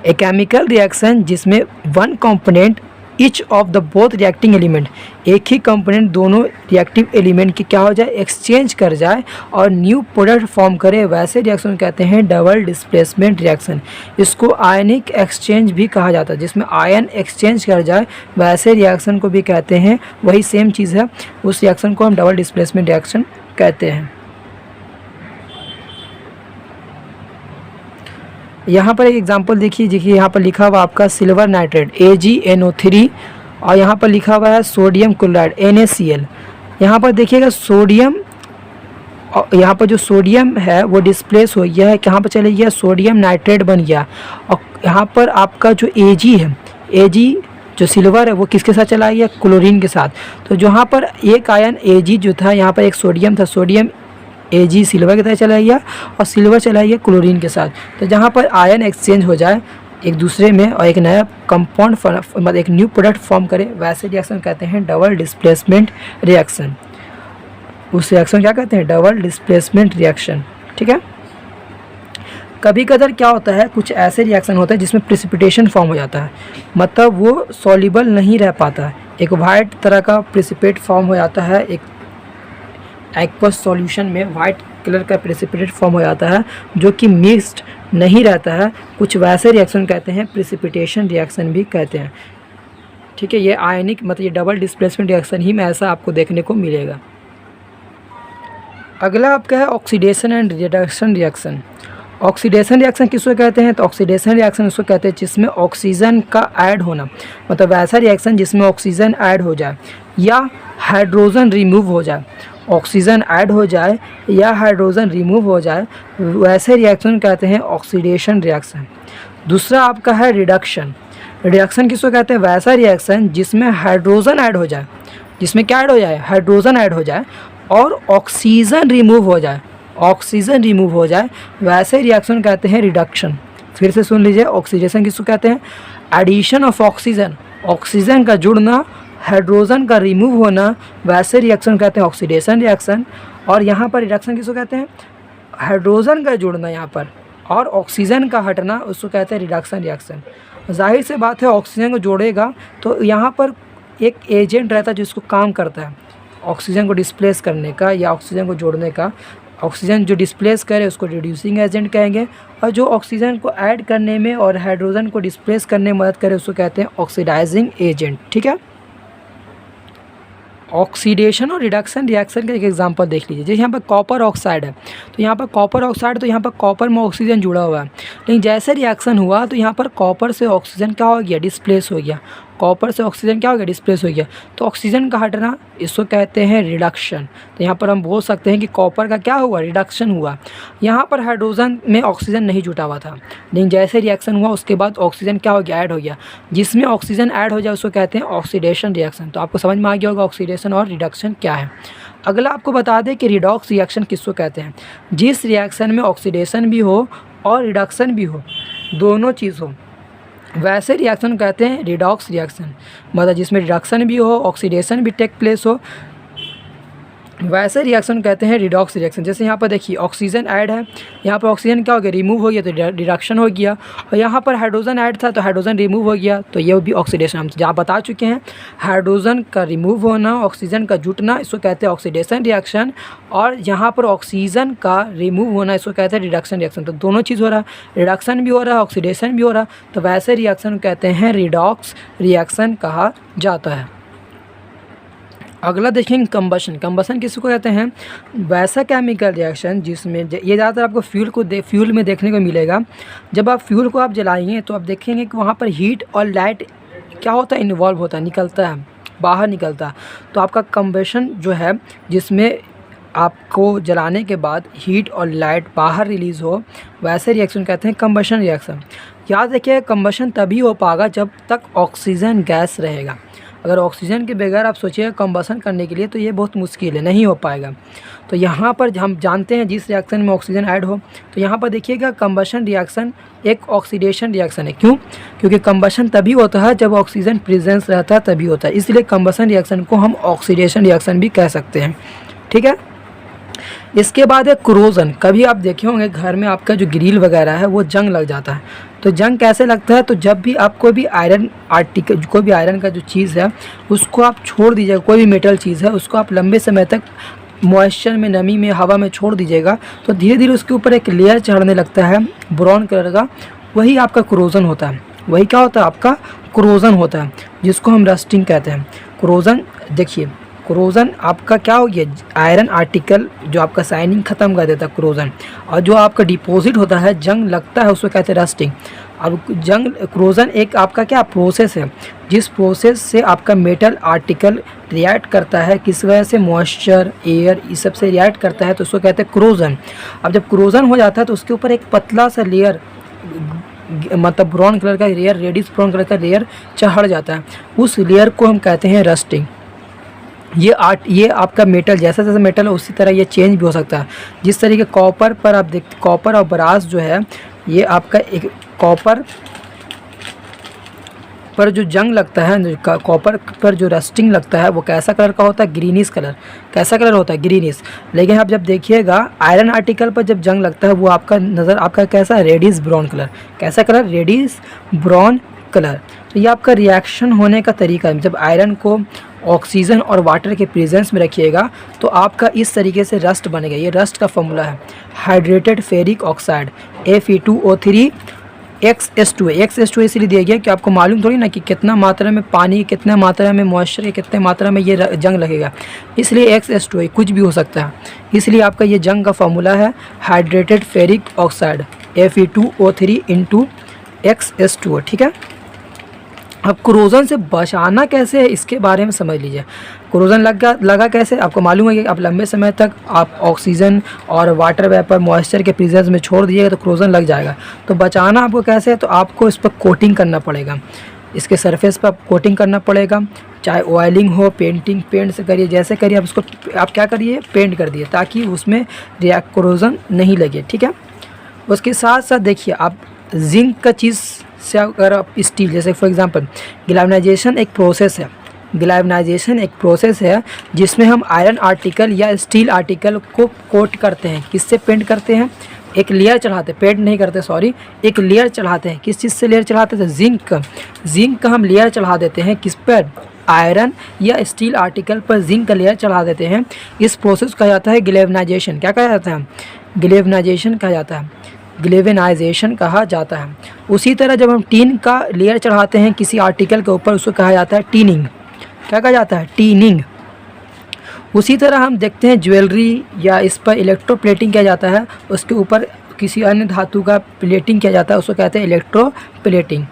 A chemical reaction जिसमें one component each of the both reacting element, एक ही कंपोनेंट दोनों रिएक्टिव एलिमेंट की क्या हो जाए? एक्सचेंज कर जाए और न्यू प्रोडक्ट फॉर्म करे, वैसे रिएक्शन कहते हैं डबल डिस्प्लेसमेंट रिएक्शन। इसको आयनिक एक्सचेंज भी कहा जाता है, जिसमें आयन एक्सचेंज कर जाए वैसे रिएक्शन को भी कहते हैं, वही सेम चीज़ है, उस रिएक्शन को हम डबल डिस्प्लेसमेंट रिएक्शन कहते हैं। यहाँ पर एक एग्जांपल देखिए, यहाँ पर लिखा हुआ आपका सिल्वर नाइट्रेट AgNO3 और यहाँ पर लिखा हुआ है सोडियम क्लोराइड NaCl। यहाँ पर देखिएगा सोडियम, यहाँ पर जो सोडियम है वो डिस्प्लेस हो गया है, कहाँ पर चले गया? सोडियम नाइट्रेट बन गया। और यहाँ पर आपका जो Ag है, Ag जो सिल्वर है वो किसके साथ चला गया? क्लोरीन के साथ। तो जहाँ पर एक आयन Ag जो था, यहाँ पर एक सोडियम था, सोडियम Ag सिल्वर की तरह चला गया और सिल्वर चला गया क्लोरीन के साथ। तो जहाँ पर आयन एक्सचेंज हो जाए एक दूसरे में और एक नया कंपाउंड मतलब एक न्यू प्रोडक्ट फॉर्म करे, वैसे रिएक्शन कहते हैं डबल डिस्प्लेसमेंट रिएक्शन। उस रिएक्शन क्या कहते हैं? Double displacement reaction. ठीक है। कभी कदर क्या होता है, कुछ ऐसे रिएक्शन होते हैं जिसमें प्रिसिपिटेशन फॉर्म हो जाता है, मतलब वो सॉल्युबल नहीं रह पाता है। एक वाइट तरह का प्रिसिपिटेट फॉर्म हो जाता है, एक एक्वस सॉल्यूशन में वाइट कलर का प्रेसिपिटेट फॉर्म हो जाता है जो कि मिक्स्ड नहीं रहता है। कुछ वैसे रिएक्शन कहते हैं प्रेसिपिटेशन रिएक्शन भी कहते हैं। ठीक है, ये आयनिक मतलब ये डबल डिस्प्लेसमेंट रिएक्शन ही में ऐसा आपको देखने को मिलेगा। अगला आपका है oxidation and reduction reaction. Oxidation reaction किसको कहते हैं? तो ऑक्सीडेशन रिएक्शन उसको कहते हैं जिसमें ऑक्सीजन का ऐड होना, मतलब वैसा रिएक्शन जिसमें ऑक्सीजन ऐड हो जाए या हाइड्रोजन रिमूव हो जाए। ऑक्सीजन ऐड हो जाए या हाइड्रोजन रिमूव हो जाए, वैसे रिएक्शन कहते हैं ऑक्सीडेशन रिएक्शन। दूसरा आपका है रिडक्शन। रिडक्शन किसको कहते हैं? वैसा रिएक्शन जिसमें हाइड्रोजन ऐड हो जाए, जिसमें क्या ऐड हो जाए? हाइड्रोजन ऐड हो जाए और ऑक्सीजन रिमूव हो जाए, ऑक्सीजन रिमूव हो जाए, वैसे रिएक्शन कहते हैं रिडक्शन। फिर से सुन लीजिए, ऑक्सीडेशन किसको कहते हैं? एडिशन ऑफ ऑक्सीजन, ऑक्सीजन का जुड़ना, हाइड्रोजन का रिमूव होना, वैसे रिएक्शन कहते हैं ऑक्सीडेशन रिएक्शन। और यहाँ पर रिडक्शन किसको कहते हैं? हाइड्रोजन का जुड़ना यहाँ पर और ऑक्सीजन का हटना, उसको कहते हैं रिडक्शन रिएक्शन। जाहिर से बात है ऑक्सीजन को जोड़ेगा तो यहाँ पर एक एजेंट रहता है जिसको काम करता है ऑक्सीजन को डिस्प्लेस करने का या ऑक्सीजन को जोड़ने का। ऑक्सीजन जो डिस्प्लेस करे उसको रिड्यूसिंग एजेंट कहेंगे, और जो ऑक्सीजन को ऐड करने में और हाइड्रोजन को डिस्प्लेस करने में मदद करे उसको कहते हैं ऑक्सीडाइजिंग एजेंट। ठीक है। ऑक्सीडेशन और रिडक्शन रिएक्शन का एक एग्जांपल देख लीजिए। जैसे यहाँ पर कॉपर ऑक्साइड है, तो यहाँ पर कॉपर ऑक्साइड, तो यहाँ पर कॉपर में ऑक्सीजन जुड़ा हुआ है, लेकिन जैसे रिएक्शन हुआ तो यहाँ पर कॉपर से ऑक्सीजन क्या हो गया? डिस्प्लेस हो गया। कॉपर से ऑक्सीजन क्या हो गया? डिस्प्लेस हो गया। तो ऑक्सीजन का हटना, इसको कहते हैं रिडक्शन। तो यहाँ पर हम बोल सकते हैं कि कॉपर का क्या हुआ? रिडक्शन हुआ। यहाँ पर हाइड्रोजन में ऑक्सीजन नहीं जुटा हुआ था, लेकिन जैसे रिएक्शन हुआ उसके बाद ऑक्सीजन क्या हो गया? ऐड हो गया। जिसमें ऑक्सीजन ऐड हो जाए उसको कहते हैं ऑक्सीडेशन रिएक्शन। तो आपको समझ में आ गया होगा ऑक्सीडेशन और रिडक्शन क्या है। अगला आपको बता दें कि रिडॉक्स रिएक्शन किसको कहते हैं? जिस रिएक्शन में ऑक्सीडेशन भी हो और रिडक्शन भी हो, दोनों चीज़ हो, वैसे रिएक्शन कहते हैं रिडॉक्स रिएक्शन। मतलब जिसमें रिडक्शन भी हो, ऑक्सीडेशन भी टेक प्लेस हो, वैसे रिएक्शन कहते हैं रिडॉक्स रिएक्शन। जैसे यहाँ पर देखिए ऑक्सीजन ऐड है, यहाँ पर ऑक्सीजन क्या हो गया, रिमूव हो गया तो रिडक्शन हो गया, और यहाँ पर हाइड्रोजन ऐड था तो हाइड्रोजन रिमूव हो गया, तो ये भी ऑक्सीडेशन। हम जहाँ बता चुके हैं हाइड्रोजन का रिमूव होना, ऑक्सीजन का जुटना, इसको कहते हैं ऑक्सीडेशन रिएक्शन, और यहाँ पर ऑक्सीजन का रिमूव होना, इसको कहते हैं रिडक्शन रिएक्शन। तो दोनों चीज़ हो रहा है, रिडक्शन भी हो रहा है, ऑक्सीडेशन भी हो रहा है, तो वैसे रिएक्शन कहते हैं रिडॉक्स रिएक्शन कहा जाता है। अगला देखेंगे कंबशन। कंबशन किसको कहते हैं, वैसा केमिकल रिएक्शन जिसमें ये ज़्यादातर आपको फ्यूल में देखने को मिलेगा। जब आप फ्यूल को आप जलाएंगे तो आप देखेंगे कि वहाँ पर हीट और लाइट क्या होता है, इन्वॉल्व होता है, निकलता है, बाहर निकलता है। तो आपका कंबशन जो है जिसमें आपको जलाने के बाद हीट और लाइट बाहर रिलीज़ हो, वैसे रिएक्शन कहते हैं कंबशन रिएक्शन। याद रखिए कंबशन तभी हो पाएगा जब तक ऑक्सीजन गैस रहेगा। अगर ऑक्सीजन के बगैर आप सोचिएगा कंबशन करने के लिए तो ये बहुत मुश्किल है, नहीं हो पाएगा। तो यहाँ पर हम जानते हैं जिस रिएक्शन में ऑक्सीजन ऐड हो, तो यहाँ पर देखिएगा कंबशन रिएक्शन एक ऑक्सीडेशन रिएक्शन है। क्यों? क्योंकि कंबशन तभी होता है जब ऑक्सीजन प्रेजेंस रहता है, तभी होता है, इसलिए कंबशन रिएक्शन को हम ऑक्सीडेशन रिएक्शन भी कह सकते हैं। ठीक है। इसके बाद है क्रोजन। कभी आप देखे होंगे घर में आपका जो ग्रिल वगैरह है वो जंग लग जाता है। तो जंग कैसे लगता है, तो जब भी आप कोई भी आयरन आर्टिकल, कोई भी आयरन का जो चीज़ है उसको आप छोड़ दीजिएगा, कोई भी मेटल चीज़ है उसको आप लंबे समय तक मॉइस्चर में, नमी में, हवा में छोड़ दीजिएगा तो धीरे धीरे उसके ऊपर एक लेयर चढ़ने लगता है ब्राउन कलर का, वही आपका क्रोजन होता है। वही क्या होता है, आपका क्रोजन होता है, जिसको हम रस्टिंग कहते हैं। क्रोजन देखिए, क्रोजन आपका क्या हो गया, आयरन आर्टिकल जो आपका शाइनिंग ख़त्म कर देता है क्रोजन, और जो आपका डिपॉजिट होता है, जंग लगता है, उसको कहते हैं रस्टिंग। अब जंग क्रोजन एक आपका क्या प्रोसेस है, जिस प्रोसेस से आपका मेटल आर्टिकल रिएक्ट करता है, किस वजह से, मॉइस्चर, एयर, इस सब से रिएक्ट करता है, तो उसको कहते हैं क्रोजन। अब जब क्रोजन हो जाता है तो उसके ऊपर एक पतला सा लेयर, मतलब ब्राउन कलर का लेयर, रेडिश ब्राउन कलर का लेयर चढ़ जाता है, उस लेयर को हम कहते हैं रस्टिंग। ये आपका मेटल जैसा जैसा मेटल है उसी तरह ये चेंज भी हो सकता है। जिस तरीके कॉपर पर आप देखते, कॉपर और ब्रास जो है, ये आपका एक कॉपर पर जो जंग लगता है, कॉपर पर जो रस्टिंग लगता है वो कैसा कलर का होता है, ग्रीनिश कलर। कैसा कलर होता है, ग्रीनिश। लेकिन आप जब देखिएगा आयरन आर्टिकल पर जब जंग लगता है वो आपका नज़र आपका कैसा, रेडिश ब्राउन कलर। कैसा कलर, रेडिश ब्राउन कलर। तो ये आपका रिएक्शन होने का तरीका है। जब आयरन को ऑक्सीजन और वाटर के प्रेजेंस में रखिएगा तो आपका इस तरीके से रस्ट बनेगा। ये रस्ट का फॉर्मूला है hydrated ferric oxide Fe2O3 XS2। XS2 इसलिए दिया गया कि आपको मालूम थोड़ी ना कि कितना मात्रा में पानी, कितना मात्रा में मॉइस्चर, कितने मात्रा में ये जंग लगेगा, इसलिए XS2 कुछ भी हो सकता है। इसलिए आपका ये जंग का फॉर्मूला है hydrated ferric oxide Fe2O3 × XS2। ठीक है। अब क्रोजन से बचाना कैसे है इसके बारे में समझ लीजिए। क्रोजन लगा कैसे, आपको मालूम है कि आप लंबे समय तक आप ऑक्सीजन और वाटर वेपर, मॉइस्चर के प्रेजेंस में छोड़ दीजिएगा तो क्रोजन लग जाएगा। तो बचाना आपको कैसे है, तो आपको इस पर कोटिंग करना पड़ेगा, इसके सरफेस पर कोटिंग करना पड़ेगा, चाहे ऑयलिंग हो, पेंटिंग, पेंट से करिए, जैसे करिए आप उसको, आप क्या करिए, पेंट कर दिए ताकि उसमें क्रोजन नहीं लगे। ठीक है। उसके साथ साथ देखिए आप जिंक का चीज़ से अगर आप स्टील, जैसे फॉर एग्जांपल गैल्वेनाइजेशन एक प्रोसेस है, गैल्वेनाइजेशन एक प्रोसेस है जिसमें हम आयरन आर्टिकल या स्टील आर्टिकल को कोट करते हैं। किससे पेंट करते हैं, एक लेयर चढ़ाते, पेंट नहीं करते सॉरी, एक लेयर चढ़ाते हैं। किस चीज़ से लेयर चढ़ाते थे, जिंक का हम लेयर चढ़ा देते हैं। किस पर, आयरन या स्टील आर्टिकल पर जिंक का लेयर चढ़ा देते हैं। इस प्रोसेस कहा जाता है गैल्वेनाइजेशन। क्या कहा जाता है, गैल्वेनाइजेशन कहा जाता है, गैल्वेनाइजेशन कहा जाता है। उसी तरह जब हम टीन का लेयर चढ़ाते हैं किसी आर्टिकल के ऊपर, उसको कहा जाता है टीनिंग। क्या कहा जाता है, टीनिंग। उसी तरह हम देखते हैं ज्वेलरी या इस पर इलेक्ट्रोप्लेटिंग किया जाता है, उसके ऊपर किसी अन्य धातु का प्लेटिंग किया जाता है, उसको कहते हैं इलेक्ट्रोप्लेटिंग।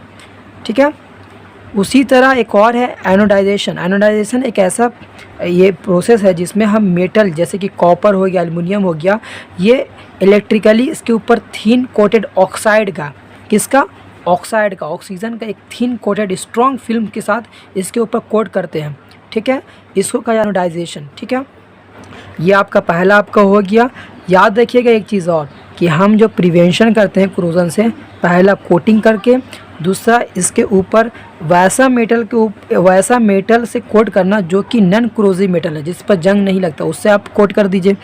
ठीक है। उसी तरह एक और है एनोडाइजेशन। एनोडाइजेशन एक ऐसा ये प्रोसेस है जिसमें हम मेटल जैसे कि कॉपर हो गया, एल्युमिनियम हो गया, ये इलेक्ट्रिकली इसके ऊपर थीन कोटेड ऑक्साइड का, किसका, ऑक्साइड का, ऑक्सीजन का एक थीन कोटेड स्ट्रॉन्ग फिल्म के साथ इसके ऊपर कोट करते हैं। ठीक है। इसको कहा एनोडाइजेशन। ठीक है। ये आपका पहला आपका हो गया। याद रखिएगा एक चीज़ और कि हम जो प्रिवेंशन करते हैं क्रोजन से, पहला कोटिंग करके दूसरा इसके ऊपर वैसा मेटल से कोट करना जो कि नॉन क्रोजिव मेटल है, जिस पर जंग नहीं लगता, उससे आप कोट कर दीजिए।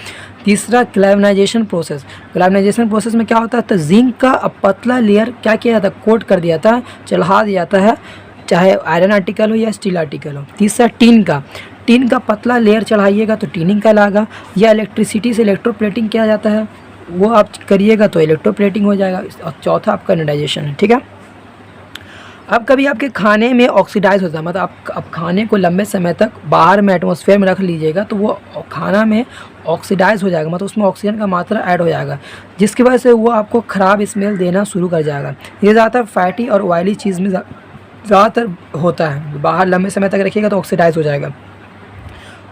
तीसरा गैल्वेनाइजेशन प्रोसेस। गैल्वेनाइजेशन प्रोसेस में क्या होता है, तो जिंक का पतला लेयर क्या किया जाता है, कोट कर दिया जाता है, चढ़ा दिया जाता है, चाहे आयरन आर्टिकल हो या स्टील आर्टिकल हो। तीसरा टीन का पतला लेयर चढ़ाइएगा तो टीनिंग कहलाएगा, या इलेक्ट्रिसिटी से इलेक्ट्रोप्लेटिंग किया जाता है, वो आप करिएगा तो इलेक्ट्रोप्लेटिंग हो जाएगा। और चौथा आपका एनोडाइजेशन है, ठीक है। अब कभी आपके खाने में ऑक्सीडाइज होता है, मतलब आप खाने को लंबे समय तक बाहर में एटमॉस्फेयर में रख लीजिएगा तो वो खाना में ऑक्सीडाइज हो जाएगा, मतलब उसमें ऑक्सीजन का मात्रा ऐड हो जाएगा, जिसकी वजह से वो आपको ख़राब स्मेल देना शुरू कर जाएगा। ये ज़्यादातर फैटी और ऑयली चीज़ में ज़्यादातर होता है, बाहर लंबे समय तक रखिएगा तो ऑक्सीडाइज हो जाएगा।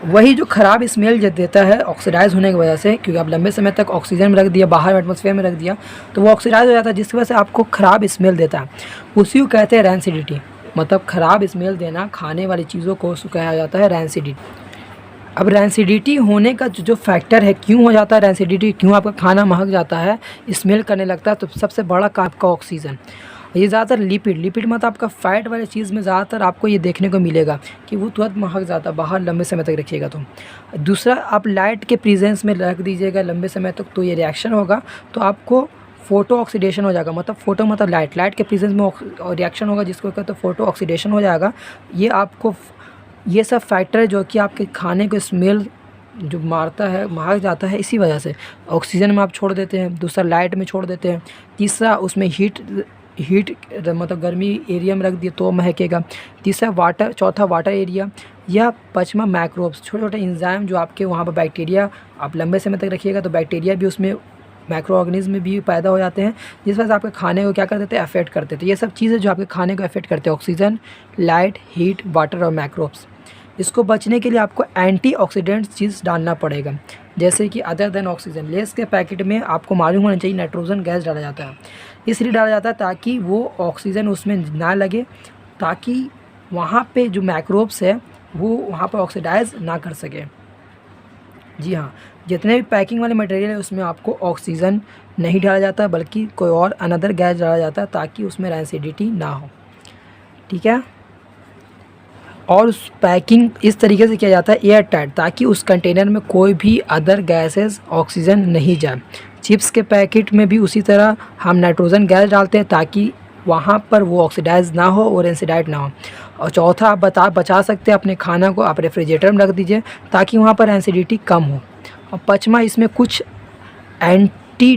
वही जो ख़राब स्मेल देता है ऑक्सीडाइज होने की वजह से, क्योंकि आप लंबे समय तक ऑक्सीजन में रख दिया, बाहर एटमॉस्फेयर में रख दिया, तो वो ऑक्सीडाइज हो जाता है, जिसकी वजह से आपको ख़राब स्मेल देता है। उसी को कहते हैं रैंसिडिटी, मतलब ख़राब स्मेल देना खाने वाली चीज़ों को कहा जाता है रैंसिडिटी। अब रैंसिडिटी होने का जो फैक्टर है, क्यों हो जाता है रैंसिडिटी, क्यों आपका खाना महक जाता है, स्मेल करने लगता है, तो सबसे बड़ा का आपका ऑक्सीजन। ये ज़्यादातर लिपिड मतलब आपका फैट वाली चीज़ में ज़्यादातर आपको ये देखने को मिलेगा कि वो तुरंत महक जाता है बाहर लंबे समय तक रखिएगा तो। दूसरा, आप लाइट के प्रेजेंस में रख दीजिएगा लंबे समय तक तो ये रिएक्शन होगा, तो आपको फोटो ऑक्सीडेशन हो जाएगा, मतलब फोटो मतलब लाइट के प्रेजेंस में रिएक्शन होगा, जिसको कहते हैं फोटो ऑक्सीडेशन हो जाएगा। ये आपको ये सब फैक्टर है जो कि आपके खाने को स्मेल जो मारता है, महक जाता है, इसी वजह से। ऑक्सीजन में आप छोड़ देते हैं, दूसरा लाइट में छोड़ देते हैं, तीसरा उसमें हीट मतलब गर्मी एरिया में रख दिए तो महकेगा, तीसरा वाटर, चौथा वाटर एरिया, या पांचवा माइक्रोब्स, छोटे छोटे इंजाइम जो आपके वहाँ पर बैक्टीरिया आप लंबे समय तक रखिएगा तो बैक्टीरिया भी उसमें, माइक्रो ऑर्गेनिज्म भी पैदा हो जाते हैं, जिस वजह से आपके खाने को क्या कर देते हैं, अफेक्ट करते हैं। तो ये सब चीज़ें जो आपके खाने को अफेक्ट करते हैं, ऑक्सीजन, लाइट, हीट, वाटर और माइक्रोब्स। इसको बचने के लिए आपको एंटीऑक्सीडेंट चीज़ डालना पड़ेगा, जैसे कि अदर देन ऑक्सीजन। लेस के पैकेट में आपको मालूम होना चाहिए नाइट्रोजन गैस डाला जाता है, इसलिए डाला जाता है ताकि वो ऑक्सीजन उसमें ना लगे, ताकि वहाँ पे जो माइक्रोब्स है वो वहाँ पर ऑक्सीडाइज ना कर सके। जी हाँ, जितने भी पैकिंग वाले मटेरियल है उसमें आपको ऑक्सीजन नहीं डाला जाता, बल्कि कोई और अनदर गैस डाला जाता है ताकि उसमें रैंसिडिटी ना हो, ठीक है। और उस पैकिंग इस तरीके से किया जाता है एयर टाइट, ताकि उस कंटेनर में कोई भी अदर गैसेस ऑक्सीजन नहीं जाए। चिप्स के पैकेट में भी उसी तरह हम नाइट्रोजन गैस डालते हैं ताकि वहाँ पर वो ऑक्सीडाइज ना हो और एसिडाइट ना हो। और चौथा, आप बचा सकते हैं अपने खाना को, आप रेफ्रिजरेटर में रख दीजिए ताकि वहाँ पर एसिडिटी कम हो। और पाँचवा, इसमें कुछ एंटी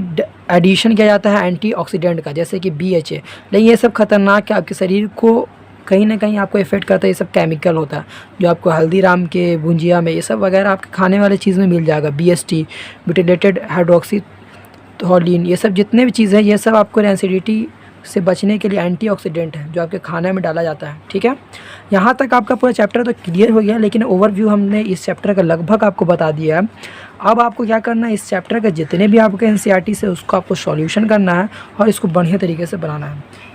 एडिशन किया जाता है एंटीऑक्सीडेंट का, जैसे कि BHA। लेकिन ये सब खतरनाक है, आपके शरीर को कहीं ना कहीं आपको इफेक्ट करता है। ये सब केमिकल होता है जो आपको हल्दीराम के भुंजिया में, ये सब वगैरह आपके खाने वाले चीज़ में मिल जाएगा। BST, ब्यूटिलेटेड हाइड्रोक्सीथोलिन, ये सब जितने भी चीज़ हैं, ये सब आपको एसिडिटी से बचने के लिए एंटीऑक्सीडेंट है जो आपके खाने में डाला जाता है, ठीक है। यहाँ तक आपका पूरा चैप्टर तो क्लियर हो गया, लेकिन ओवरव्यू हमने इस चैप्टर का लगभग आपको बता दिया है। अब आपको क्या करना है, इस चैप्टर के जितने भी आपके NCERT से उसको आपको सॉल्यूशन करना है और इसको बढ़िया तरीके से बनाना है।